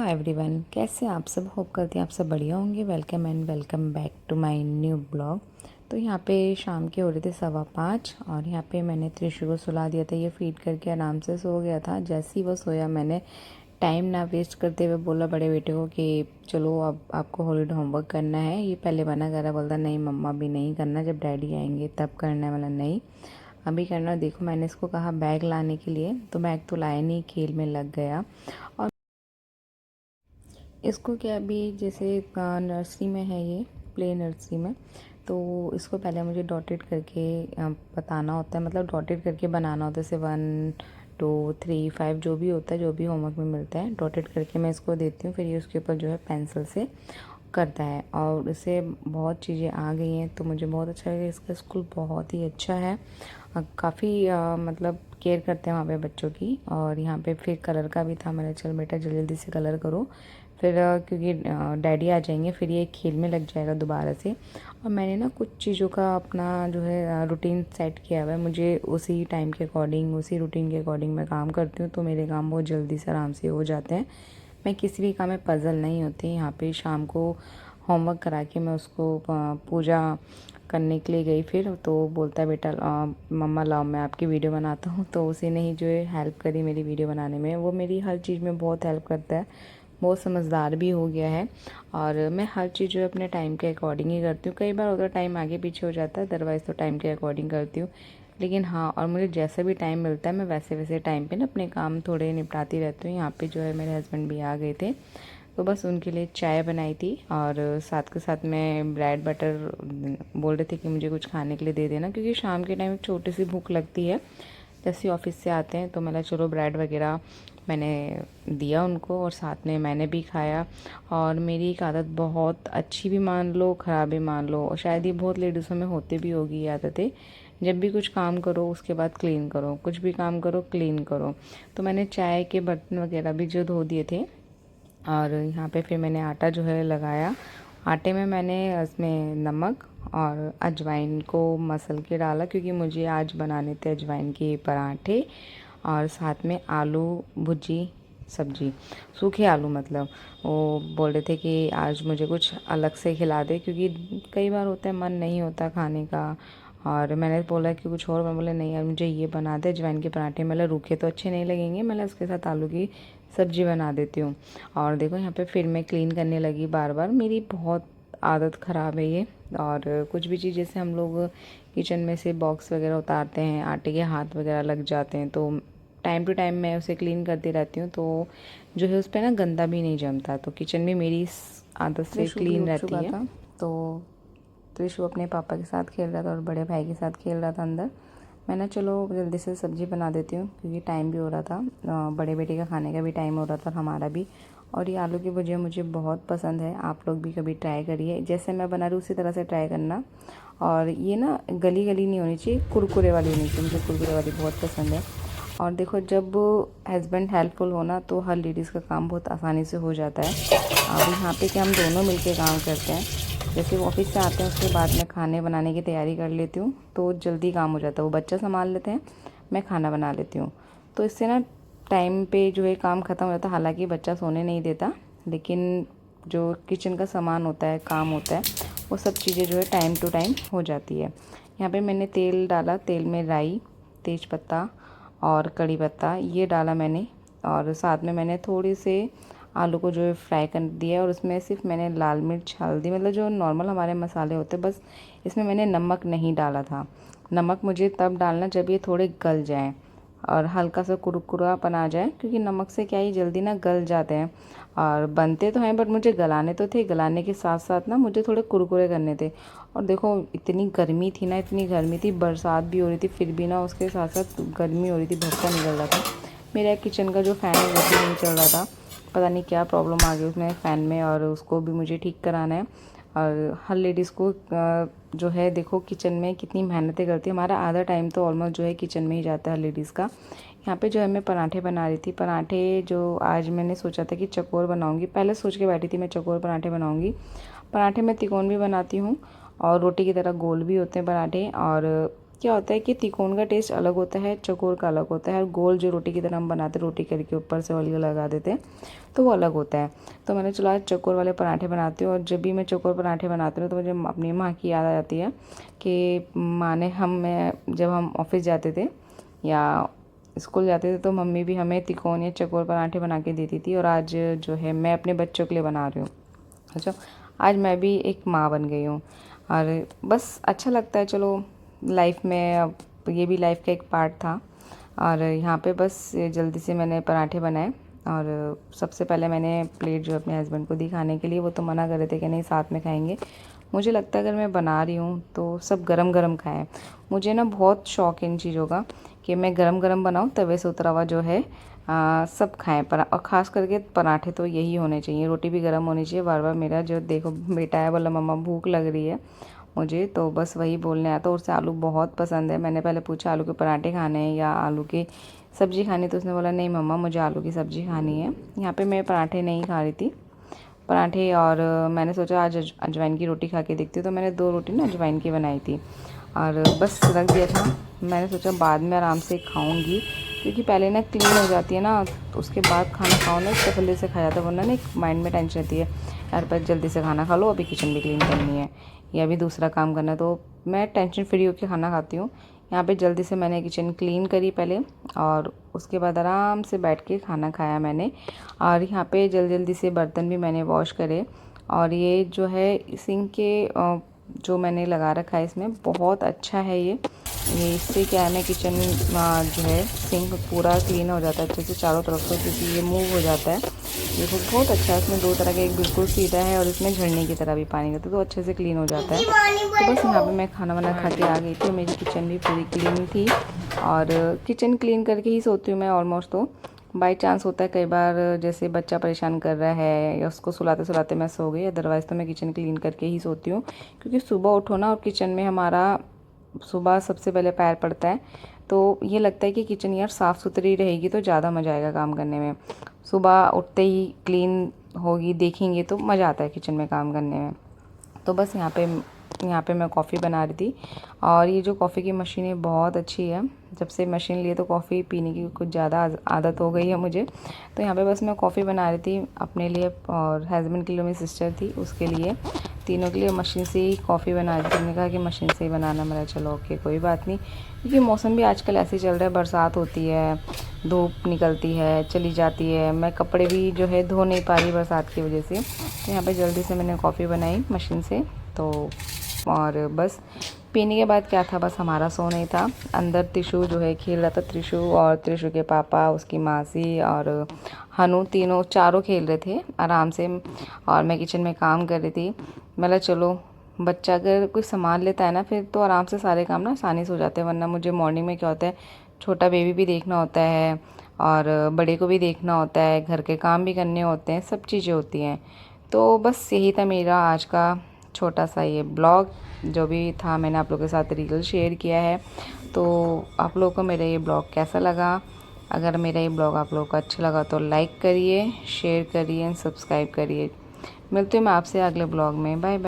Everyone, कैसे आप सब। होप करते हैं आप सब बढ़िया होंगे। Welcome and welcome back to my new blog. तो यहाँ पे शाम के हो रहे थे 5:15 और यहाँ पे मैंने त्रिशु को सुला दिया था। ये फीड करके आराम से सो गया था। जैसे ही वो सोया मैंने टाइम ना वेस्ट करते हुए बोला बड़े बेटे को कि चलो अब आपको हॉलीडे होमवर्क करना है। ये पहले मना करा, बोलता नहीं मम्मा अभी नहीं करना, जब डैडी आएंगे तब करना। वाला नहीं अभी करना। देखो मैंने इसको कहा बैग लाने के लिए, तो बैग तो लाया नहीं, खेल में लग गया। और इसको क्या अभी जैसे नर्सरी में है, ये प्ले नर्सरी में, तो इसको पहले मुझे डॉटेड करके बताना होता है, मतलब डॉटेड करके बनाना होता है। जैसे 1 2 3 5 जो भी होता है, जो भी होमवर्क में मिलता है डॉटेड करके मैं इसको देती हूँ। फिर ये उसके ऊपर जो है पेंसिल से करता है और इससे बहुत चीज़ें आ गई हैं, तो मुझे बहुत अच्छा लगा। इसका स्कूल बहुत ही अच्छा है, काफ़ी मतलब केयर करते हैं वहाँ पे बच्चों की। और यहाँ पे फिर कलर का भी था, मैंने चल बेटा जल्दी जल्दी से कलर करो, फिर क्योंकि डैडी आ जाएंगे फिर ये खेल में लग जाएगा दोबारा से। और मैंने ना कुछ चीज़ों का अपना जो है रूटीन सेट किया हुआ है। मुझे उसी टाइम के अकॉर्डिंग, उसी रूटीन के अकॉर्डिंग मैं काम करती हूँ, तो मेरे काम बहुत जल्दी से आराम से हो जाते हैं। मैं किसी भी काम में पज़ल नहीं होती। यहाँ पे शाम को होमवर्क करा के मैं उसको पूजा करने के लिए गई, फिर तो बोलता है बेटा मम्मा लाओ मैं आपकी वीडियो बनाता हूँ। तो उसी ने ही जो है हेल्प करी मेरी वीडियो बनाने में। वो मेरी हर चीज़ में बहुत हेल्प करता है, बहुत समझदार भी हो गया है। और मैं हर चीज़ जो है अपने टाइम के अकॉर्डिंग ही करती हूँ। कई बार उधर टाइम आगे पीछे हो जाता है, अदरवाइज़ तो टाइम के अकॉर्डिंग करती हूँ। लेकिन हाँ, और मुझे जैसा भी टाइम मिलता है मैं वैसे वैसे टाइम पे ना अपने काम थोड़े निपटाती रहती हूँ। यहाँ पे जो है मेरे हस्बैंड भी आ गए थे, तो बस उनके लिए चाय बनाई थी और साथ के साथ मैं ब्रेड बटर बोल रहे थे कि मुझे कुछ खाने के लिए दे देना, क्योंकि शाम के टाइम एक छोटी सी भूख लगती है जैसे ऑफिस से आते हैं। तो मैंने चलो ब्रेड वगैरह मैंने दिया उनको और साथ में मैंने भी खाया। और मेरी एक आदत बहुत अच्छी भी मान लो, ख़राब भी मान लो, और शायद ये बहुत लेडीज़ों में होती भी होगी ये आदतें। जब भी कुछ काम करो उसके बाद क्लीन करो, कुछ भी काम करो क्लीन करो। तो मैंने चाय के बर्तन वगैरह भी जो धो दिए थे। और यहाँ पे फिर मैंने आटा जो है लगाया। आटे में मैंने इसमें नमक और अजवाइन को मसल के डाला, क्योंकि मुझे आज बनाने थे अजवाइन के पराठे और साथ में आलू भुजी सब्जी, सूखे आलू। मतलब वो बोल रहे थे कि आज मुझे कुछ अलग से खिला दे, क्योंकि कई बार होता है मन नहीं होता खाने का। और मैंने बोला कि कुछ और, मैं बोले नहीं यार मुझे ये बना दे अजवाइन के पराठे। मतलब रूखे तो अच्छे नहीं लगेंगे, मतलब उसके साथ आलू की सब्जी बना देती हूँ। और देखो यहाँ पे फिर मैं क्लीन करने लगी बार बार। मेरी बहुत आदत ख़राब है ये। और कुछ भी चीज़ जैसे हम लोग किचन में से बॉक्स वगैरह उतारते हैं, आटे के हाथ वगैरह लग जाते हैं, तो टाइम टू टाइम मैं उसे क्लीन करती रहती हूँ, तो जो है उस पर ना गंदा भी नहीं जमता। तो किचन भी मेरी इस आदत से क्लीन रहती है। तो त्रिशु अपने पापा के साथ खेल रहा था और बड़े भाई के साथ खेल रहा था अंदर। मैंने चलो जल्दी से सब्ज़ी बना देती हूँ, क्योंकि टाइम भी हो रहा था, बड़े बेटे का खाने का भी टाइम हो रहा था और हमारा भी। और ये आलू की भुजिया मुझे बहुत पसंद है, आप लोग भी कभी ट्राई करिए, जैसे मैं बना रही हूँ उसी तरह से ट्राई करना। और ये ना गली गली नहीं होनी चाहिए, कुरकुरे वाली होनी चाहिए, मुझे कुरकुरे वाली बहुत पसंद है। और देखो जब हस्बैंड हेल्पफुल होना तो हर लेडीज़ का काम बहुत आसानी से हो जाता है। अब यहाँ पे कि हम दोनों मिलके काम करते हैं। जैसे वो ऑफिस से आते हैं उसके बाद मैं खाने बनाने की तैयारी कर लेती हूँ, तो जल्दी काम हो जाता है। वो बच्चा संभाल लेते हैं, मैं खाना बना लेती हूँ, तो इससे ना टाइम पे जो है काम ख़त्म हो जाता है। हालांकि बच्चा सोने नहीं देता, लेकिन जो किचन का सामान होता है, काम होता है, वो सब चीज़ें जो है टाइम टू टाइम हो जाती है। यहाँ पे मैंने तेल डाला, तेल में राई, तेज पत्ता और कड़ी पत्ता ये डाला मैंने। और साथ में मैंने थोड़ी से आलू को जो है फ्राई कर दिया, और उसमें सिर्फ मैंने लाल मिर्च हल्दी, मतलब जो नॉर्मल हमारे मसाले होते हैं बस। इसमें मैंने नमक नहीं डाला था। नमक मुझे तब डालना जब ये थोड़े गल जाएं और हल्का सा कुरकुरापन आ जाए, क्योंकि नमक से क्या ही जल्दी ना गल जाते हैं। और बनते तो हैं बट मुझे गलाने तो थे, गलाने के साथ साथ ना मुझे थोड़े कुरकुरे करने थे। और देखो इतनी गर्मी थी ना, इतनी गर्मी थी, बरसात भी हो रही थी, फिर भी ना उसके साथ साथ गर्मी हो रही थी, भक्का निकल रहा था। मेरा किचन का जो फ़ैन है वो भी नहीं चल रहा था, पता नहीं क्या प्रॉब्लम आ गई उसमें फ़ैन में, और उसको भी मुझे ठीक कराना है। और हर लेडीज़ को जो है देखो किचन में कितनी मेहनतें करती है। हमारा आधा टाइम तो ऑलमोस्ट जो है किचन में ही जाता है हर लेडीज़ का। यहाँ पे जो है मैं पराठे बना रही थी। पराठे जो आज मैंने सोचा था कि चकोर बनाऊँगी, पहले सोच के बैठी थी मैं चकोर पराठे बनाऊँगी। पराठे मैं तिकोन भी बनाती हूँ और रोटी की तरह गोल भी होते हैं पराठे। और क्या होता है कि तिकोन का टेस्ट अलग होता है, चकोर का अलग होता है, और गोल जो रोटी की तरह हम बनाते हैं, रोटी करके ऊपर से ऑयल लगा देते हैं, तो वो अलग होता है। तो मैंने चला आज चकोर वाले पराठे बनाती हूँ। और जब भी मैं चकोर पराठे बनाती हूँ तो मुझे अपनी माँ की याद आ जाती है कि माँ ने जब हम ऑफिस जाते थे या स्कूल जाते थे तो मम्मी भी हमें तिकोन या चकोर पराठे बना के देती थी। और आज जो है मैं अपने बच्चों के लिए बना रही हूँ। अच्छा, आज मैं भी एक माँ बन गई हूँ और बस अच्छा लगता है। चलो, लाइफ में अब ये भी लाइफ का एक पार्ट था। और यहाँ पे बस जल्दी से मैंने पराठे बनाए और सबसे पहले मैंने प्लेट जो अपने हस्बैंड को दी खाने के लिए, वो तो मना कर रहे थे कि नहीं साथ में खाएंगे। मुझे लगता है अगर मैं बना रही हूँ तो सब गरम गरम खाएं। मुझे ना बहुत शौक है इन चीज़ों का कि मैं गरम गरम बनाऊँ, तवे से उतरा हुआ जो है सब खाएं। और ख़ास करके पराठे तो यही होने चाहिए, रोटी भी गर्म होनी चाहिए। बार बार मेरा जो देखो बेटा है बोला मम्मा भूख लग रही है मुझे, तो बस वही बोलने आया। तो उसे आलू बहुत पसंद है। मैंने पहले पूछा आलू के पराठे खाने हैं या आलू की सब्ज़ी खानी, तो उसने बोला नहीं मम्मा मुझे आलू की सब्ज़ी खानी है। यहाँ पे मैं पराठे नहीं खा रही थी, पराठे। और मैंने सोचा आज अजवाइन की रोटी खा के देखती हूँ, तो मैंने 2 रोटी ना अजवाइन की बनाई थी और बस रख दिया था। मैंने सोचा बाद में आराम से खाऊंगी, क्योंकि पहले ना क्लीन हो जाती है ना, तो उसके बाद खाना खाओ ना, इससे जल्दी से खा जाता है। वरना ना एक माइंड में टेंशन रहती है यार, पर जल्दी से खाना खा लो, अभी किचन भी क्लीन करनी है या अभी दूसरा काम करना है। तो मैं टेंशन फ्री होकर खाना खाती हूँ। यहाँ पे जल्दी से मैंने किचन क्लीन करी पहले और उसके बाद आराम से बैठ के खाना खाया मैंने। और यहाँ पे जल्दी से बर्तन भी मैंने वॉश करे। और ये जो है सिंक के जो मैंने लगा रखा है इसमें बहुत अच्छा है ये इससे क्या है ना किचन जो है सिंक पूरा क्लीन हो जाता है अच्छे से चारों तरफ से, क्योंकि ये मूव हो जाता है। देखो बहुत अच्छा है, इसमें 2 तरह का, एक बिल्कुल सीधा है और इसमें झड़ने की तरह भी पानी रहता है, तो अच्छे से क्लीन हो जाता है। तो बस यहाँ पे मैं खाना वाना खा के आ गई थी, मेरी किचन भी पूरी क्लीन थी। और किचन क्लीन करके ही सोती हूँ मैं ऑलमोस्ट। तो बाई चांस होता है कई बार जैसे बच्चा परेशान कर रहा है या उसको सुलाते सुलाते मैं सो गई, अदरवाइज़ तो मैं किचन क्लीन करके ही सोती हूँ। क्योंकि सुबह उठो ना और किचन में हमारा सुबह सबसे पहले पैर पड़ता है, तो ये लगता है कि किचन यार साफ़ सुथरी रहेगी तो ज़्यादा मज़ा आएगा काम करने में। सुबह उठते ही क्लीन होगी देखेंगे तो मज़ा आता है किचन में काम करने में। तो बस यहाँ पे मैं कॉफ़ी बना रही थी। और ये जो कॉफ़ी की मशीन है बहुत अच्छी है। जब से मशीन लिए तो कॉफ़ी पीने की कुछ ज़्यादा आदत हो गई है मुझे। तो यहाँ पे बस मैं कॉफ़ी बना रही थी अपने लिए और हस्बैंड के लिए, मेरी सिस्टर थी उसके लिए, तीनों के लिए मशीन से ही कॉफ़ी बना रही थी। मैंने कहा कि मशीन से ही बनाना, मेरा चलो ओके कोई बात नहीं, क्योंकि मौसम भी आजकल ऐसे ही चल रहा है, बरसात होती है, धूप निकलती है चली जाती है, मैं कपड़े भी जो है धो नहीं पा रही बरसात की वजह से। तो यहाँ पे जल्दी से मैंने कॉफ़ी बनाई मशीन से। तो और बस पीने के बाद क्या था, बस हमारा सो नहीं था, अंदर त्रिशु जो है खेल रहा था। त्रिशु और त्रिशु के पापा, उसकी मासी और हनु, चारों खेल रहे थे आराम से। और मैं किचन में काम कर रही थी। मतलब चलो, बच्चा अगर कोई सामान लेता है ना फिर तो आराम से सारे काम ना आसानी से हो जाते हैं। वरना मुझे मॉर्निंग में क्या होता है, छोटा बेबी भी देखना होता है और बड़े को भी देखना होता है, घर के काम भी करने होते हैं, सब चीज़ें होती हैं। तो बस यही था मेरा आज का छोटा सा ये ब्लॉग, जो भी था मैंने आप लोगों के साथ रियल शेयर किया है। तो आप लोगों को मेरा ये ब्लॉग कैसा लगा? अगर मेरा ये ब्लॉग आप लोगों को अच्छा लगा तो लाइक करिए, शेयर करिए एंड सब्सक्राइब करिए। मिलती हूँ मैं आपसे अगले ब्लॉग में। Bye bye.